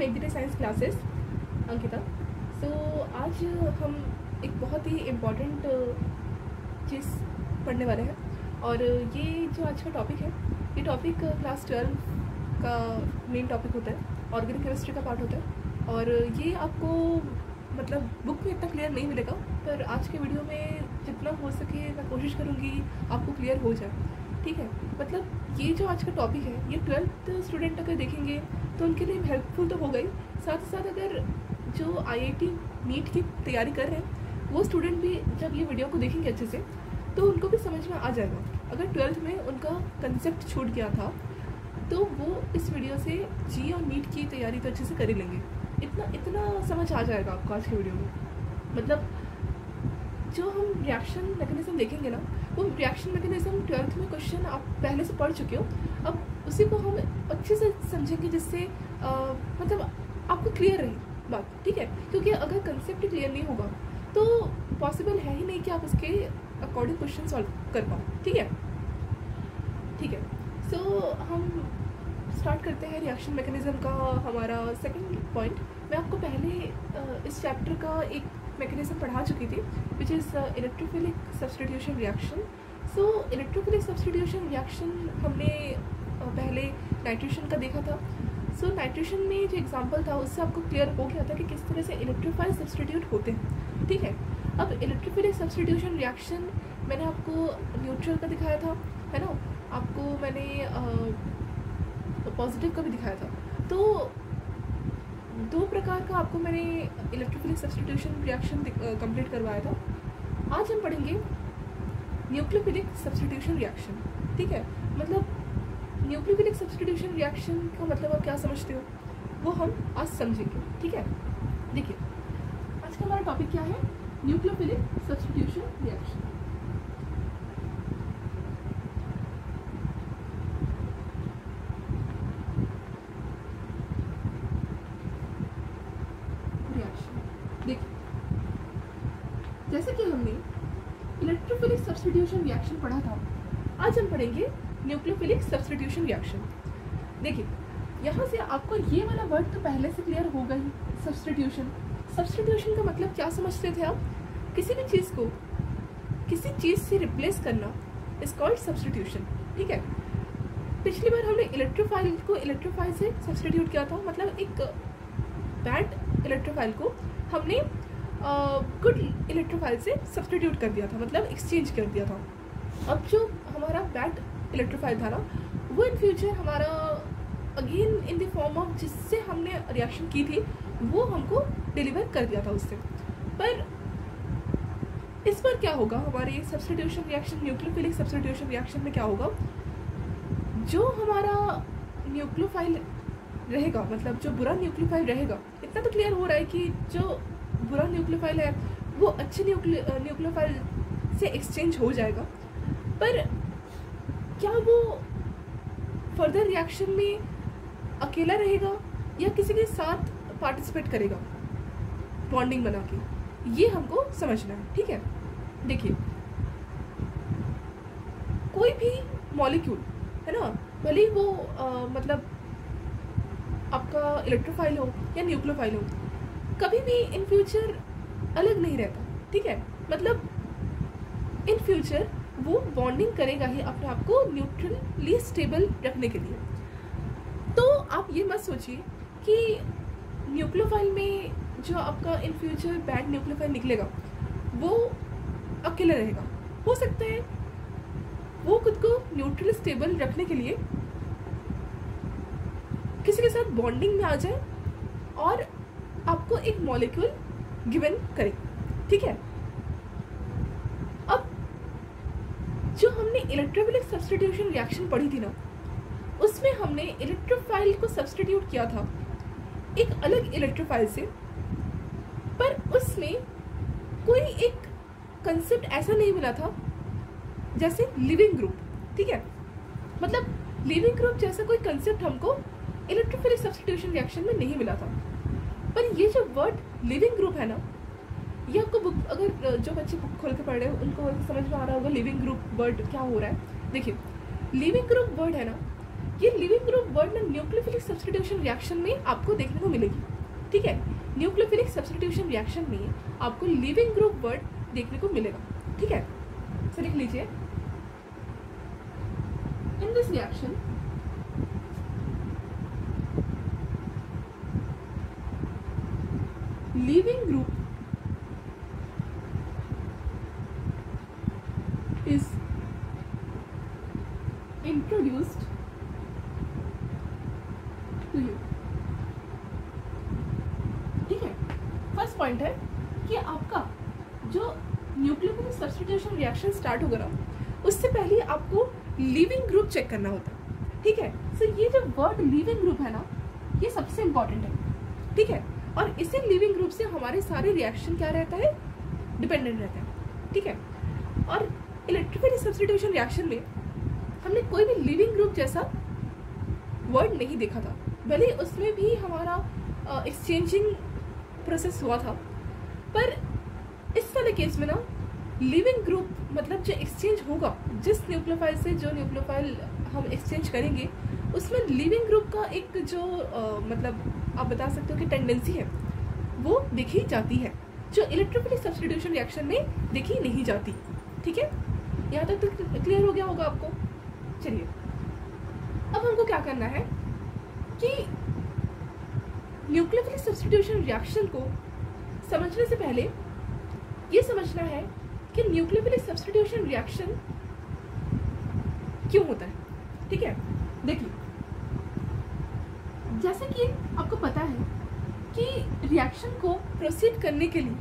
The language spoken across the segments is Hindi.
Make science classes Ankita. So आज हम एक बहुत ही इम्पॉर्टेंट चीज़ पढ़ने वाले हैं और ये जो आज का टॉपिक है, ये टॉपिक क्लास 12 का मेन टॉपिक होता है, ऑर्गेनिक केमिस्ट्री का पार्ट होता है। और ये आपको मतलब बुक में इतना क्लियर नहीं मिलेगा, पर आज के वीडियो में जितना हो सके मैं कोशिश करूँगी आपको क्लियर हो जाए, ठीक है। मतलब ये जो आज का टॉपिक है, ये 12th स्टूडेंट अगर देखेंगे तो उनके लिए हेल्पफुल तो हो गई, साथ ही साथ अगर जो IIT नीट की तैयारी कर रहे हैं वो स्टूडेंट भी जब ये वीडियो को देखेंगे अच्छे से तो उनको भी समझ में आ जाएगा। अगर 12th में उनका कंसेप्ट छूट गया था तो वो इस वीडियो से जी और नीट की तैयारी तो अच्छे से कर ही लेंगे। इतना समझ आ जाएगा आपको आज के वीडियो में। मतलब जो हम रिएक्शन मैकेनिज्म देखेंगे ना, वो रिएक्शन मैकेनिज्म 12th में क्वेश्चन आप पहले से पढ़ चुके हो, अब उसी को हम अच्छे से समझेंगे जिससे मतलब आपको क्लियर रहे बात, ठीक है। क्योंकि अगर कंसेप्ट क्लियर नहीं होगा तो पॉसिबल है ही नहीं कि आप उसके अकॉर्डिंग क्वेश्चन सॉल्व कर पाओ, ठीक है। सो हम स्टार्ट करते हैं रिएक्शन मैकेनिज्म का। हमारा सेकंड पॉइंट, मैं आपको पहले इस चैप्टर का एक मैकेनिज्म पढ़ा चुकी थी, which is electrophilic substitution reaction. So electrophilic substitution reaction हमने पहले नाइट्रेशन का देखा था। सो नाइट्रेशन में जो एग्जांपल था उससे आपको क्लियर हो गया था कि किस तरह से इलेक्ट्रोफाइल सब्स्टिट्यूट होते हैं, ठीक है। अब इलेक्ट्रोफिलिक सब्स्टिट्यूशन रिएक्शन मैंने आपको न्यूट्रल का दिखाया था, है ना, आपको मैंने पॉजिटिव का भी दिखाया था। तो दो प्रकार का आपको मैंने इलेक्ट्रोफिलिक सब्स्टिट्यूशन रिएक्शन कंप्लीट करवाया था। आज हम पढ़ेंगे न्यूक्लियोफिलिक सब्स्टिट्यूशन रिएक्शन, ठीक है। मतलब न्यूक्लियोफिलिक सब्स्टिट्यूशन रिएक्शन का मतलब आप क्या समझते हो वो हम आज समझेंगे, ठीक है। देखिए आज का हमारा टॉपिक क्या है, न्यूक्लियोफिलिक सब्स्टिट्यूशन रिएक्शन। देखिए जैसे कि हमने इलेक्ट्रोफिलिक सब्स्टिट्यूशन रिएक्शन पढ़ा था, आज हम पढ़ेंगे न्यूक्लियोफिलिक सब्स्टिट्यूशन रिएक्शन। देखिए यहाँ से आपको ये वाला वर्ड तो पहले से क्लियर होगा ही, सब्स्टिट्यूशन। सब्स्टिट्यूशन का मतलब क्या समझते थे आप, किसी भी चीज़ को किसी चीज़ से रिप्लेस करना इज कॉल्ड सब्स्टिट्यूशन, ठीक है। पिछली बार हमने इलेक्ट्रोफाइल को इलेक्ट्रोफाइल से सब्स्टिट्यूट किया था, मतलब एक बैड इलेक्ट्रोफाइल को हमने गुड इलेक्ट्रोफाइल से सब्स्टिट्यूट कर दिया था, मतलब एक्सचेंज कर दिया था। अब जो हमारा बैड इलेक्ट्रोफाइल था ना, वो इन फ्यूचर हमारा again in the form of जिससे हमने रिएक्शन की थी वो हमको डिलीवर कर दिया था उससे। पर इस बार क्या होगा, हमारे substitution reaction nucleophilic substitution reaction में क्या होगा, जो हमारा न्यूक्लियोफाइल रहेगा, मतलब जो बुरा न्यूक्लियोफाइल रहेगा, इतना तो क्लियर हो रहा है कि जो बुरा न्यूक्लियोफाइल है वो अच्छे न्यूक्लियोफाइल से एक्सचेंज हो जाएगा। पर क्या वो फर्दर रिएक्शन में अकेला रहेगा या किसी के साथ पार्टिसिपेट करेगा बॉन्डिंग बना के, ये हमको समझना है, ठीक है। देखिए कोई भी मॉलिक्यूल है ना, भले ही वो मतलब आपका इलेक्ट्रोफाइल हो या न्यूक्लियोफाइल हो, कभी भी इन फ्यूचर अलग नहीं रहता, ठीक है। मतलब इन फ्यूचर वो बॉन्डिंग करेगा ही अपने आप को न्यूट्रली स्टेबल रखने के लिए। तो आप ये मत सोचिए कि न्यूक्लियोफाइल में जो आपका इन फ्यूचर बैड न्यूक्लियोफाइल निकलेगा वो अकेला रहेगा। हो सकता है वो खुद को न्यूट्रली स्टेबल रखने के लिए किसी के साथ बॉन्डिंग में आ जाए और आपको एक मॉलिक्यूल गिवन करे, ठीक है। अब जो हमने इलेक्ट्रोफिलिक सब्स्टिट्यूशन रिएक्शन पढ़ी थी ना, उसमें हमने इलेक्ट्रोफाइल को सब्स्टिट्यूट किया था एक अलग इलेक्ट्रोफाइल से, पर उसमें कोई एक कंसेप्ट ऐसा नहीं मिला था जैसे लिविंग ग्रुप, ठीक है। मतलब लिविंग ग्रुप जैसा कोई कंसेप्ट हमको इलेक्ट्रोफिलिक सब्स्टिट्यूशन रिएक्शन में नहीं मिला था। पर ये जो वर्ड लिविंग ग्रुप है ना, ये आपको बुक, अगर जो बच्चे बुक खोल के पढ़ रहे हो उनको समझ में आ रहा होगा लिविंग ग्रुप वर्ड क्या हो रहा है। देखिए लिविंग ग्रुप वर्ड है ना, ये लिविंग ग्रुप वर्ड ना न्यूक्लियोफिलिक सब्स्टिट्यूशन रिएक्शन में आपको देखने को मिलेगी, ठीक है। न्यूक्लियोफिलिक सब्स्टिट्यूशन रिएक्शन में आपको लिविंग ग्रुप वर्ड देखने को मिलेगा, ठीक है। तो लिख लीजिए, in this reaction living group is introduced to you, ठीक है। फर्स्ट पॉइंट है कि आपका जो न्यूक्लियोफिलिक सब्स्टिट्यूशन रिएक्शन स्टार्ट होगा ना, उससे पहले आपको लिविंग ग्रुप चेक करना होता है, ठीक है। सो ये जो वर्ड लिविंग ग्रुप है ना, ये सबसे इंपॉर्टेंट है, ठीक है। और इसी लिविंग ग्रुप से हमारे सारे रिएक्शन क्या रहता है, डिपेंडेंट रहते हैं, ठीक है। और इलेक्ट्रोफिलिक सब्स्टिट्यूशन रिएक्शन में हमने कोई भी लिविंग ग्रुप जैसा वर्ड नहीं देखा था, भले उसमें भी हमारा एक्सचेंजिंग प्रोसेस हुआ था, पर इस वाले केस में ना लिविंग ग्रुप मतलब जो एक्सचेंज होगा, जिस न्यूक्लियोफाइल से जो न्यूक्लियोफाइल हम एक्सचेंज करेंगे, उसमें लिविंग ग्रुप का एक जो मतलब आप बता सकते हो कि टेंडेंसी है, वो देखी जाती है, जो इलेक्ट्रोफिलिक सब्स्टिट्यूशन रिएक्शन में देखी नहीं जाती, ठीक है। यहाँ तक तो क्लियर हो गया होगा आपको। चलिए अब हमको क्या करना है कि न्यूक्लियोफिलिक सब्स्टिट्यूशन रिएक्शन को समझने से पहले ये समझना है कि न्यूक्लियोफिलिक सब्स्टिट्यूशन रिएक्शन क्यों होता है, ठीक है। देखिए, जैसे कि आपको पता है कि रिएक्शन को प्रोसीड करने के लिए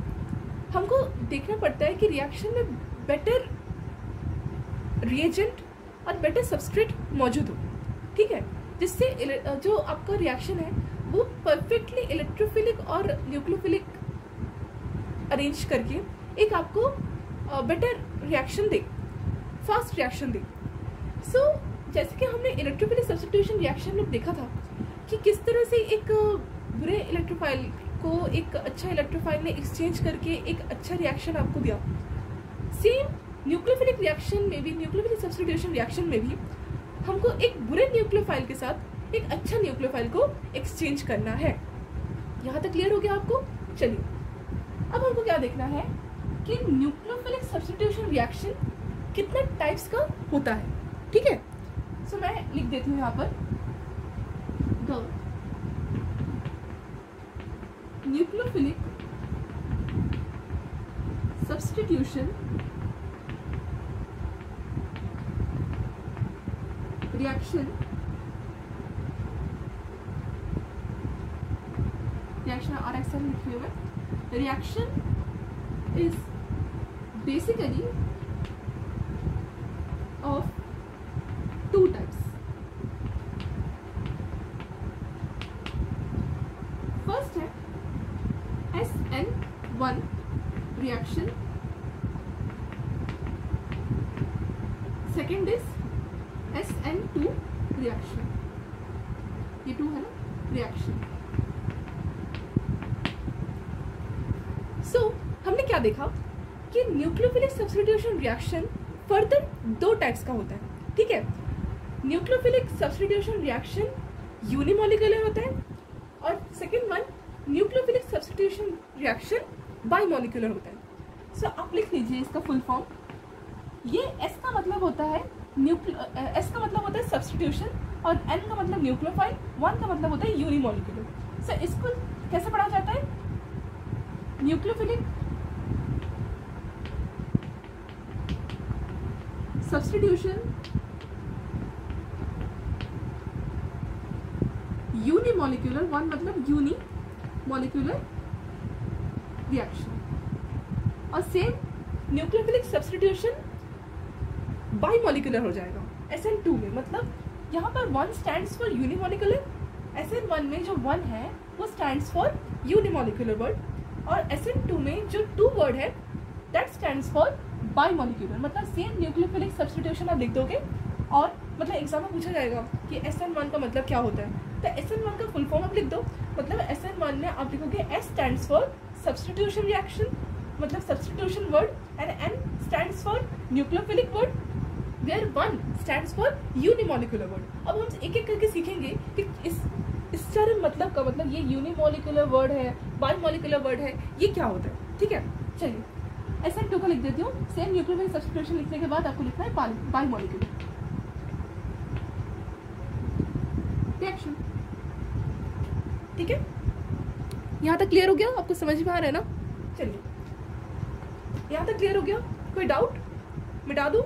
हमको देखना पड़ता है कि रिएक्शन में बेटर रिएजेंट और बेटर सबस्ट्रेट मौजूद हो, ठीक है, जिससे जो आपका रिएक्शन है वो परफेक्टली इलेक्ट्रोफिलिक और न्यूक्लियोफिलिक अरेंज करके एक आपको बेटर रिएक्शन दे, फास्ट रिएक्शन दे। सो जैसे कि हमने इलेक्ट्रोफिलिक सब्स्टिट्यूशन रिएक्शन में देखा था कि किस तरह से एक बुरे इलेक्ट्रोफाइल को एक अच्छा इलेक्ट्रोफाइल ने एक्सचेंज करके एक अच्छा रिएक्शन आपको दिया। सेम न्यूक्लियोफिलिक रिएक्शन में भी, न्यूक्लियोफिलिक सब्स्टिट्यूशन रिएक्शन में भी हमको एक बुरे न्यूक्लियोफाइल के साथ एक अच्छा न्यूक्लियोफाइल को एक्सचेंज करना है। यहाँ तक क्लियर हो गया आपको। चलिए अब हमको क्या देखना है कि न्यूक्लियोफिलिक सब्स्टिट्यूशन रिएक्शन कितने टाइप्स का होता है, ठीक है। सो मैं लिख देती हूँ यहाँ पर, the nucleophilic substitution reaction RXL लिखे हुए, reaction is basically of two types. First है SN1 reaction, second is SN2 reaction. ये टू है ना रिएक्शन। सो हमने क्या देखा कि न्यूक्लियोफिलिक सब्स्टिट्यूशन रिएक्शन फर्दर दो टाइप्स का होता है, ठीक है। न्यूक्लियोफिलिक सब्स्टिट्यूशन रिएक्शन यूनिमॉलिक्यूलर होता है और second one nucleophilic substitution reaction bimolecular होता है। सो आप लिख लीजिए इसका फुल फॉर्म। ये S का मतलब होता है S का मतलब होता है सब्स्टिट्यूशन और N का मतलब न्यूक्लियोफाइल, 1 का मतलब होता है यूनिमॉलिक्यूलर। सो इसको कैसे पढ़ा जाता है? न्यूक्लियोफिलिक सब्स्टिट्यूशन यूनिमॉलिक्यूलर, 1 मतलब यूनी मॉलिक्यूलर रिएक्शन, और सेम न्यूक्लियोफिलिक सब्स्टिट्यूशन बाइमॉलिक्यूलर हो जाएगा SN2 में। मतलब यहाँ पर 1 स्टैंड्स फॉर यूनिमॉलिक्यूलर, SN1 में जो 1 है वो स्टैंड्स फॉर यूनिमॉलिक्यूलर वर्ड, और SN2 में जो 2 वर्ड है दैट स्टैंड्स फॉर बाइमॉलिक्यूलर। मतलब सेम न्यूक्लियोफिलिक सब्स्टिट्यूशन आप लिख दोगे और मतलब एग्जाम में पूछा जाएगा कि SN1 का मतलब क्या होता है, तो SN1 का फुल फॉर्म आप लिख दो। मतलब SN1 में आप लिखोगे S stands for substitution reaction, मतलब substitution word, and N stands for nucleophilic word, where 1 stands for unimolecular word. अब हम एक एक करके सीखेंगे कि इस सारे मतलब का मतलब ये यूनिमोलिकुलर वर्ड है, बाइमोलिकुलर वर्ड है, ये क्या होता है। ठीक है, चलिए SN2 का लिख देती हूँ। सेम न्यूक्लियोफिलिक सब्स्टिट्यूशन लिखने के बाद आपको लिखना है बाइमोलिकुलर रिएक्शन। ठीक है, यहाँ तक क्लियर हो गया? आपको समझ में आ रहा है ना? चलिए, यहाँ तक क्लियर हो गया? कोई डाउट मिटा दूँ?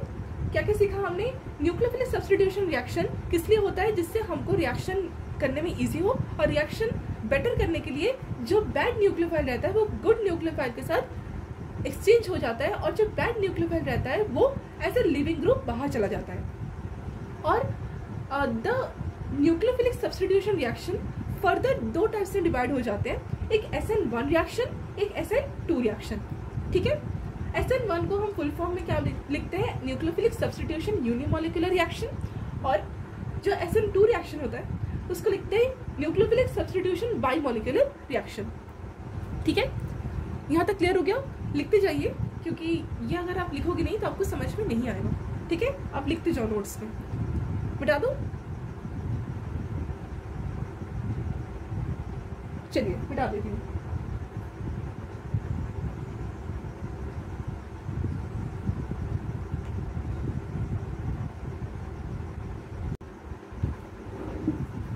क्या क्या सीखा हमने? न्यूक्लियोफिलिक सब्स्टिट्यूशन रिएक्शन किस लिए होता है? जिससे हमको रिएक्शन करने में इजी हो, और रिएक्शन बेटर करने के लिए जो बैड न्यूक्लियोफाइल रहता है वो गुड न्यूक्लियोफाइल के साथ एक्सचेंज हो जाता है, और जो बैड न्यूक्लियोफाइल रहता है वो एज ए लिविंग ग्रुप बाहर चला जाता है। और the nucleophilic substitution reaction further 2 type से डिवाइड हो जाते हैं, एक SN1 रिएक्शन, एक SN2 रिएक्शन। ठीक है, SN1 को हम फुल फॉर्म में क्या लिखते हैं? Nucleophilic substitution unimolecular reaction. और जो SN2 रिएक्शन होता है उसको लिखते हैं न्यूक्लियोफिलिक सब्स्टिट्यूशन बाइमोलिकुलर रिएक्शन। ठीक है, यहाँ तक क्लियर हो गया? लिखते जाइए, क्योंकि ये अगर आप लिखोगे नहीं तो आपको समझ में नहीं आएगा। ठीक है, आप लिखते जाओ नोट्स में। बता दो, चलिए मिटा देती हूँ।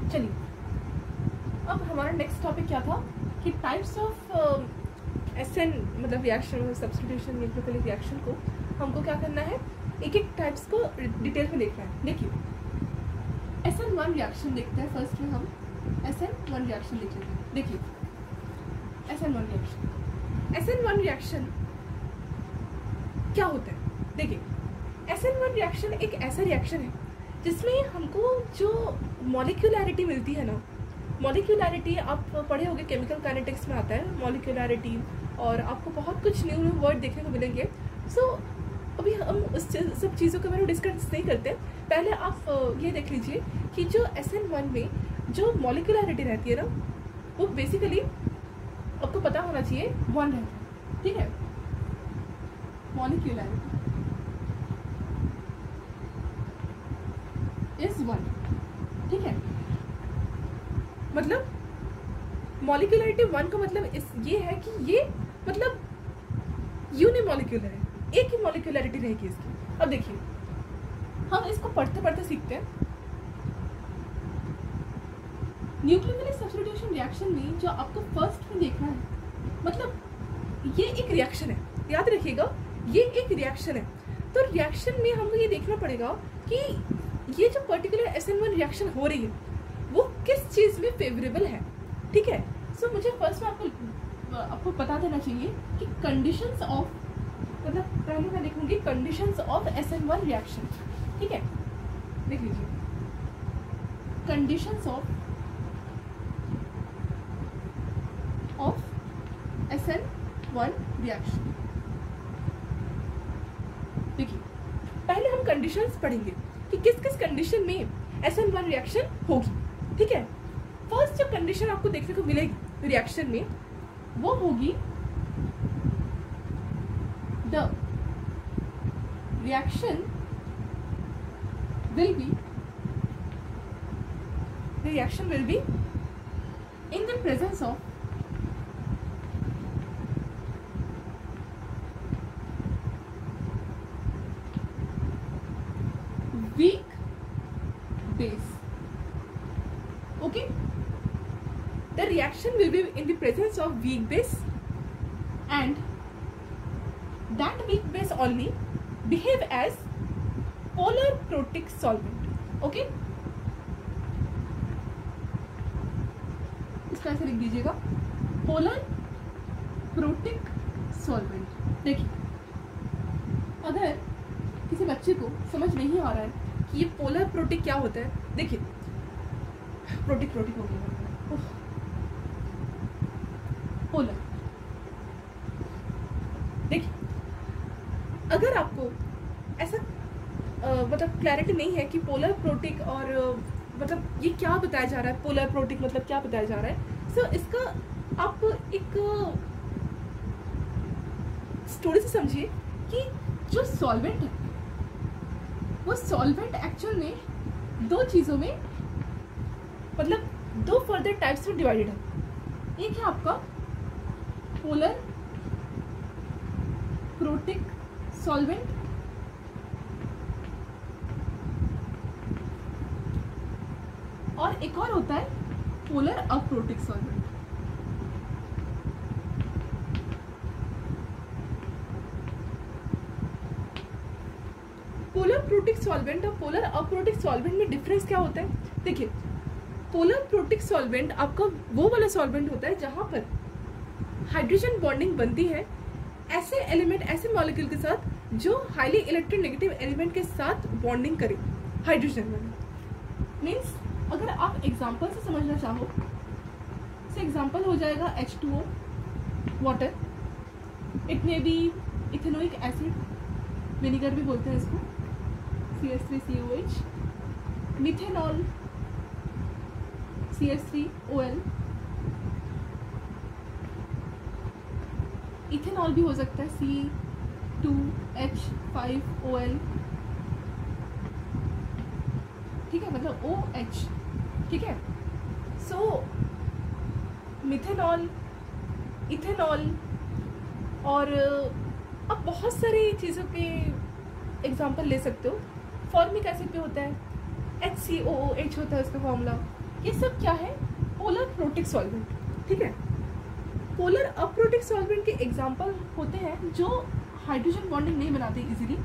चलिए, अब हमारा नेक्स्ट टॉपिक क्या था कि टाइप्स ऑफ SN मतलब रिएक्शन, सब्स्टिट्यूशन न्यूक्लियोफिलिक रिएक्शन को हमको क्या करना है? एक एक टाइप्स को डिटेल में देखना है। देखिए, SN1 रिएक्शन देखते हैं। फर्स्ट में हम SN1 रिएक्शन देख लेते हैं। देखिए, SN1 रिएक्शन, SN1 रिएक्शन क्या होता है? देखिए, SN1 रिएक्शन एक ऐसा रिएक्शन है जिसमें हमको जो मॉलिक्यूलैरिटी मिलती है ना, मॉलिक्यूलैरिटी आप पढ़े होंगे, केमिकल काइनेटिक्स में आता है मॉलिक्यूलैरिटी, और आपको बहुत कुछ न्यू वर्ड देखने को मिलेंगे। सो अभी हम उस सब चीज़ों के बारे में डिस्कस नहीं करते। पहले आप ये देख लीजिए कि जो SN1 में जो मॉलिक्यूलैरिटी रहती है ना, वो बेसिकली आपको पता होना चाहिए 1 रहता है। ठीक है, मॉलिक्यूलैरिटी इज 1। ठीक है, मतलब मॉलिक्यूलैरिटी 1 का मतलब ये है कि ये मतलब यूनिमॉलिक्यूलर है, एक ही मॉलिक्यूलैरिटी रहेगी इसकी। अब देखिए, हम इसको पढ़ते पढ़ते सीखते हैं। न्यूक्लियोफिलिक सब्स्टिट्यूशन रिएक्शन में जो आपको फर्स्ट में देखना है, मतलब ये एक रिएक्शन है, याद रखिएगा ये एक रिएक्शन है। तो रिएक्शन में हमको ये देखना पड़ेगा कि ये जो पर्टिकुलर SN1 रिएक्शन हो रही है वो किस चीज़ में फेवरेबल है। ठीक है, सो मुझे फर्स्ट में आपको बता देना चाहिए कि कंडीशंस ऑफ, मतलब पहले मैं लिखूंगी कंडीशंस ऑफ SN1 रिएक्शन। ठीक है, देख लीजिए, कंडीशंस ऑफ SN1 रिएक्शन। देखिए, पहले हम कंडीशंस पढ़ेंगे कि किस किस कंडीशन में SN1 रिएक्शन होगी। ठीक है, फर्स्ट जो कंडीशन आपको देखने को मिलेगी रिएक्शन में वो होगी the reaction will be in the presence of weak base. Okay, the reaction will be in the presence of weak base, and that weak base only behave as polar protic solvent. Okay, इसका ऐसे लिख दीजिएगा, पोलर प्रोटिक सॉल्वेंट। देखिए, अगर किसी बच्चे को समझ नहीं आ रहा है कि ये पोलर प्रोटिक क्या होता है, देखिए, प्रोटिक हो गया, पोलर। देखिए, अगर आपको ऐसा मतलब क्लैरिटी नहीं है कि पोलर प्रोटिक और मतलब ये क्या बताया जा रहा है, पोलर प्रोटिक मतलब क्या बताया जा रहा है, सो इसका आप एक स्टोरी से समझिए कि जो सॉल्वेंट है वो सॉल्वेंट एक्चुअल में दो चीज़ों में, मतलब दो फर्दर टाइप्स में डिवाइडेड है। एक है आपका पोलर प्रोटिक सॉल्वेंट, और एक और होता है polar aprotic solvent. Polar protic solvent और पोलर अप्रोटिक सॉल्वेंट में डिफरेंस क्या होता है? देखिए, पोलर प्रोटिक सॉल्वेंट आपका वो वाला सॉल्वेंट होता है जहां पर हाइड्रोजन बॉन्डिंग बनती है ऐसे एलिमेंट, ऐसे मॉलिक्यूल के साथ जो हाईली इलेक्ट्रोनेगेटिव एलिमेंट के साथ बॉन्डिंग करे हाइड्रोजन वाले। मीन्स अगर आप एग्जांपल से समझना चाहो, से एग्जांपल हो जाएगा H2O water, it may be ethanoic acid, vinegar भी बोलते हैं इसको, CH3COH, मिथेनॉल CH3OL, इथेनॉल भी हो सकता है C2H5OL, ठीक है, मतलब OH, ठीक है। सो मिथेनॉल, इथेनॉल, और आप बहुत सारी चीज़ों के एग्जांपल ले सकते हो। फॉर्मिक एसिड पे होता है, HCOOH होता है उसका फॉर्मूला। ये सब क्या है? पोलर प्रोटिक सॉल्वेंट, ठीक है। पोलर अप्रोटिक सॉल्वेंट के एग्जांपल होते हैं जो हाइड्रोजन बॉन्डिंग नहीं बनाते इजीली,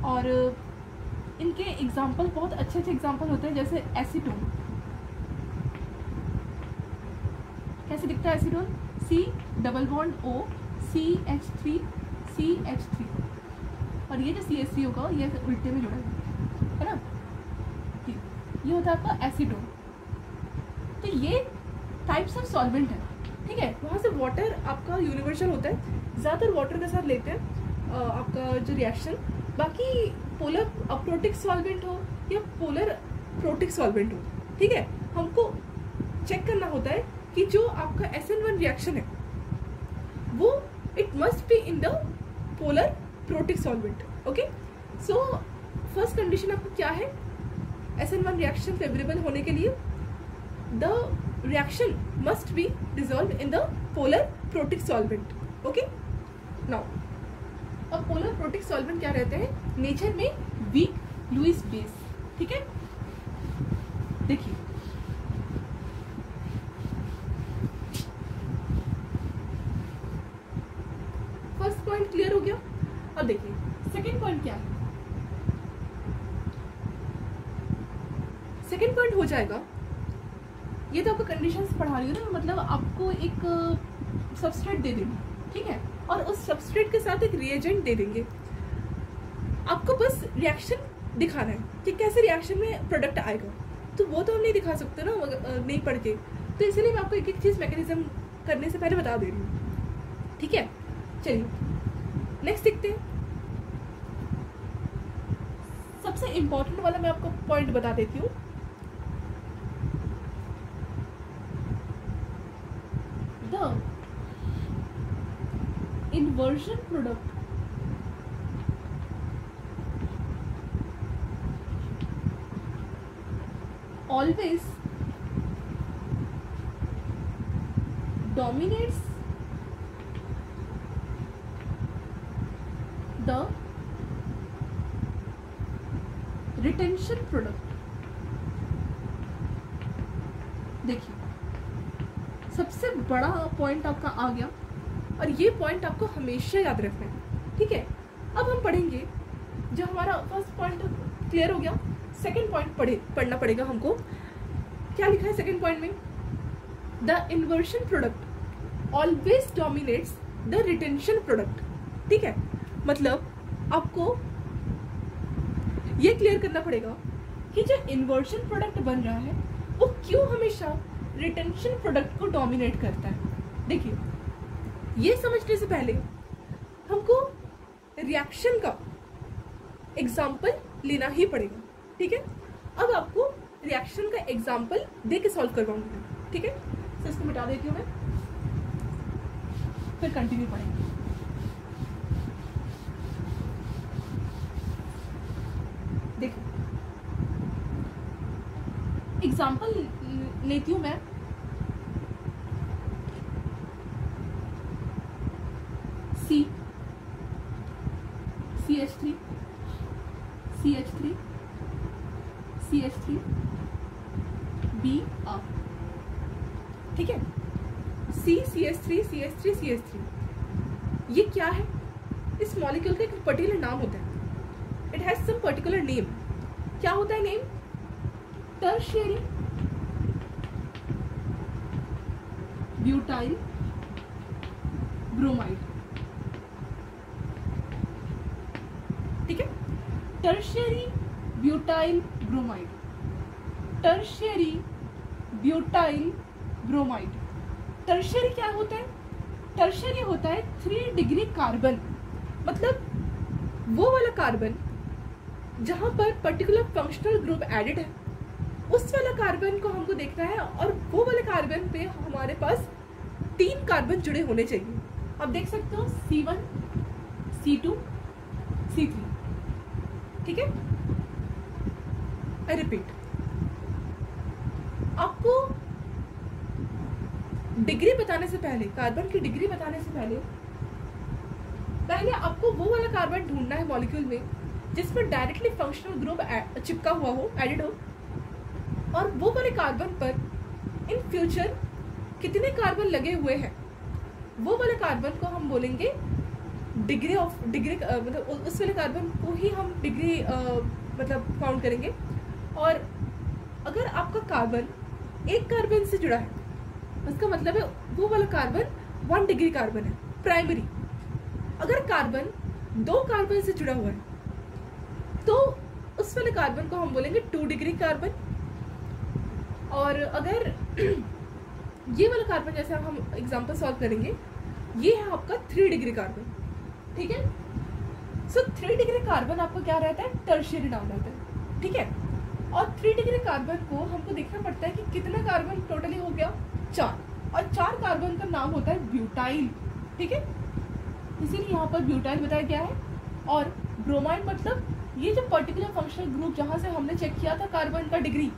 और इनके एग्जांपल बहुत अच्छे अच्छे एग्जांपल होते हैं, जैसे एसीटोन। कैसे दिखता है acetone? C double bond O CH3 CH3, और ये जो CH3 होगा ये उल्टे में जुड़ा है ना, ये होता है आपका एसीटोन। तो ये टाइप्स ऑफ सॉल्वेंट है, ठीक है। वहाँ से वाटर आपका यूनिवर्सल होता है, ज़्यादातर वाटर के साथ लेते हैं आपका जो रिएक्शन। बाकी पोलर अप्रोटिक सॉल्वेंट हो या पोलर प्रोटिक सॉल्वेंट हो, ठीक है, हमको चेक करना होता है कि जो आपका SN1 रिएक्शन है वो it must be in the polar protic solvent. Okay, so first condition आपको क्या है SN1 रिएक्शन फेवरेबल होने के लिए? The reaction must be dissolved in the polar protic solvent. Okay, now अब polar protic solvent क्या रहते हैं? नेचर में वीक लुईस बेस, ठीक है। देखिए, फर्स्ट पॉइंट क्लियर हो गया। अब देखिए सेकंड पॉइंट क्या है। सेकंड पॉइंट हो जाएगा, ये तो आपको कंडीशंस पढ़ा रही हो ना, मतलब आपको एक सबस्ट्रेट दे देंगे, ठीक है, और उस सबस्ट्रेट के साथ एक रिएजेंट दे देंगे। आपको बस रिएक्शन दिखाना है कि कैसे रिएक्शन में प्रोडक्ट आएगा, तो वो तो हम नहीं दिखा सकते ना नहीं पढ़ के, तो इसलिए मैं आपको एक एक चीज़ मैकेनिज्म करने से पहले बता दे रही हूँ, ठीक है। चलिए नेक्स्ट देखते हैं। सबसे इम्पोर्टेंट वाला मैं आपको पॉइंट बता देती हूँ। The inversion product always dominates the retention product। देखिए सबसे बड़ा पॉइंट आपका आ गया, और ये पॉइंट आपको हमेशा याद रखना है, ठीक है। अब हम पढ़ेंगे, जो हमारा फर्स्ट पॉइंट क्लियर हो गया, सेकंड पॉइंट पढ़ना पड़ेगा हमको। क्या लिखा है सेकंड पॉइंट में? The inversion product always dominates the retention product, ठीक है। मतलब आपको ये क्लियर करना पड़ेगा कि जो इन्वर्शन प्रोडक्ट बन रहा है वो क्यों हमेशा रिटेंशन प्रोडक्ट को डोमिनेट करता है। देखिए, ये समझने से पहले हमको रिएक्शन का एग्जाम्पल लेना ही पड़ेगा, ठीक है। अब आपको रिएक्शन का एग्जाम्पल दे के सॉल्व करवाऊंगी, ठीक है। तो इसको मिटा देती हूँ मैं, फिर कंटिन्यू पढ़ेंगे। देखो एग्जाम्पल लेती हूँ मैं, CH3 CH3 CH3 Br, ठीक है। CH3 CH3 CH3 ये क्या है? इस मॉलिक्यूल का एक पर्टिकुलर नाम होता है, it has some particular name. क्या होता है नेम? टर्शियरी ब्यूटाइल ब्रोमाइड, ठीक है। Tertiary butyl bromide, tertiary butyl bromide. Tertiary क्या होता है? टर्शियरी होता है 3 डिग्री कार्बन, मतलब वो वाला कार्बन जहां पर पर्टिकुलर फंक्शनल ग्रुप एडेड है, उस वाला कार्बन को हमको देखना है, और वो वाले कार्बन पे हमारे पास 3 कार्बन जुड़े होने चाहिए। आप देख सकते हो C1 C2 C3, ठीक है। आई रिपीट, आपको डिग्री बताने से पहले, कार्बन की डिग्री बताने से पहले आपको वो वाला कार्बन ढूंढना है मॉलिक्यूल में जिसमें डायरेक्टली फंक्शनल ग्रुप चिपका हुआ हो, एडेड हो, और वो वाले कार्बन पर इन फ्यूचर कितने कार्बन लगे हुए हैं, वो वाले कार्बन को हम बोलेंगे डिग्री मतलब उस वाले कार्बन को ही हम डिग्री मतलब काउंट करेंगे। और अगर आपका कार्बन एक कार्बन से जुड़ा है, उसका मतलब है वो वाला कार्बन 1 डिग्री कार्बन है, प्राइमरी। अगर कार्बन 2 कार्बन से जुड़ा हुआ है तो उस वाले कार्बन को हम बोलेंगे 2 डिग्री कार्बन। और अगर ये वाला कार्बन, जैसे हम एग्जांपल सॉल्व करेंगे, ये है आपका 3 डिग्री कार्बन, ठीक है। सो 3 डिग्री कार्बन आपको क्या रहता है? टर्शियरी नाम रहता है, ठीक है। और 3 डिग्री कार्बन को हमको देखना पड़ता है कि कितना कार्बन टोटली हो गया, 4, और 4 कार्बन का नाम होता है ब्यूटाइल, ठीक है। इसीलिए यहाँ पर ब्यूटाइल बताया गया है। और ब्रोमाइड मतलब ये जो पर्टिकुलर फंक्शनल ग्रुप जहाँ से हमने चेक किया था कार्बन का डिग्री,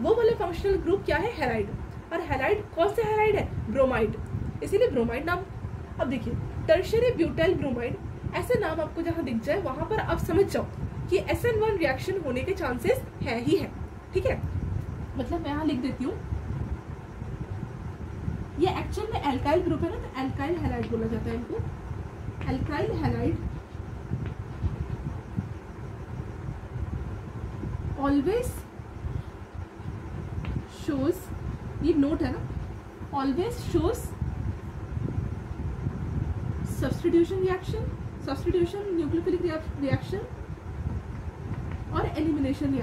वो वाले फंक्शनल ग्रुप क्या है? हैलाइड। और हैलाइड कौन सा हैलाइड है? ब्रोमाइड, इसीलिए ब्रोमाइड नाम। अब देखिए टर्शियरी ब्यूटाइल ब्रोमाइड, ऐसे नाम आपको जहाँ दिख जाए वहां पर आप समझ जाओ कि SN1 रिएक्शन होने के चांसेस है ही है, ठीक है। मतलब मैं यहाँ लिख देती हूँ, ये एक्चुअल में एल्काइल ग्रुप है ना, तो एल्काइल हैलाइड बोला जाता है इनको। एल्काइल हैलाइड ऑलवेज शोज, ये नोट है ना, always shows substitution reaction, substitution nucleophilic reaction और एलिमिनेशन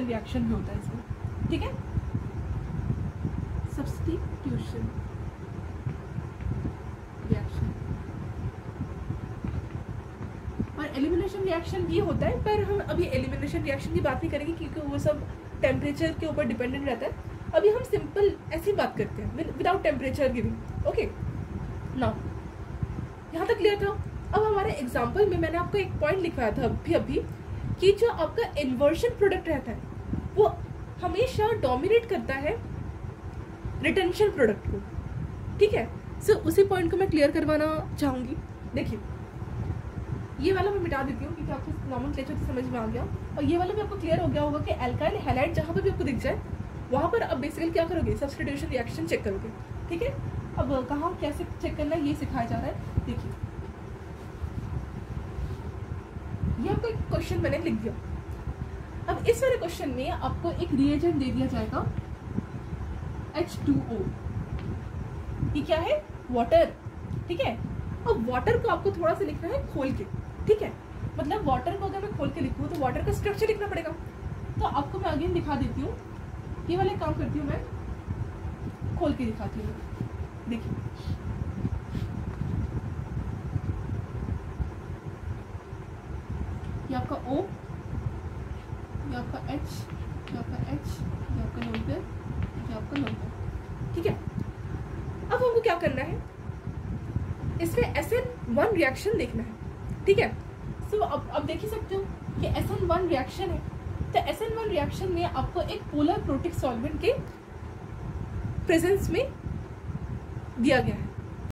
रिएक्शन भी होता है इसमें, ठीक है। सब्स्टिट्यूशन रिएक्शन और एलिमिनेशन रिएक्शन भी होता है, पर हम अभी एलिमिनेशन रिएक्शन की बात नहीं करेंगे क्योंकि वो सब टेम्परेचर के ऊपर डिपेंडेंट रहता है। अभी हम सिंपल ऐसी बात करते हैं without temperature giving, okay. Now यहाँ तक क्लियर था। अब हमारे एग्जाम्पल में मैंने आपको एक पॉइंट लिखवाया था अभी कि जो आपका इन्वर्जन प्रोडक्ट रहता है वो हमेशा डोमिनेट करता है रिटेंशन प्रोडक्ट को, ठीक है। सो उसी पॉइंट को मैं क्लियर करवाना चाहूंगी। देखिए ये वाला मैं मिटा देती हूँ क्योंकि आपको नॉमेनक्लेचर से समझ में आ गया, और ये वाला भी आपको क्लियर हो गया होगा कि एल्काइल हैलाइड जहाँ पर भी आपको दिख जाए वहाँ पर अब बेसिकली क्या करोगे? सब्स्टिट्यूशन रिएक्शन चेक करोगे, ठीक है। अब कहाँ कैसे चेक करना है ये सिखाया जा रहा है। देखिए ये आपको एक क्वेश्चन मैंने लिख दिया। अब इस वाले क्वेश्चन में आपको एक रिएजेंट दे दिया जाएगा H2O, ये क्या है? वाटर, ठीक है। अब वाटर को आपको थोड़ा सा लिखना है खोल के, ठीक है। मतलब वाटर को अगर मैं खोल के लिखूँ तो वाटर का स्ट्रक्चर लिखना पड़ेगा। तो आपको मैं अगेन दिखा देती हूँ, ये वाले काम करती हूँ मैं, खोल के दिखाती हूँ। देखिए ये आपका O, ये आपका H, ये आपका H, ये आपका नंबर, ये आपका नंबर, ठीक है। अब हमको क्या करना है? इसमें SN1 रिएक्शन देखना है, ठीक है। सो अब देख ही सकते हो कि SN1 रिएक्शन है, तो SN1 रिएक्शन में आपको एक पोलर प्रोटिक सॉल्वेंट के प्रेजेंस में दिया गया है।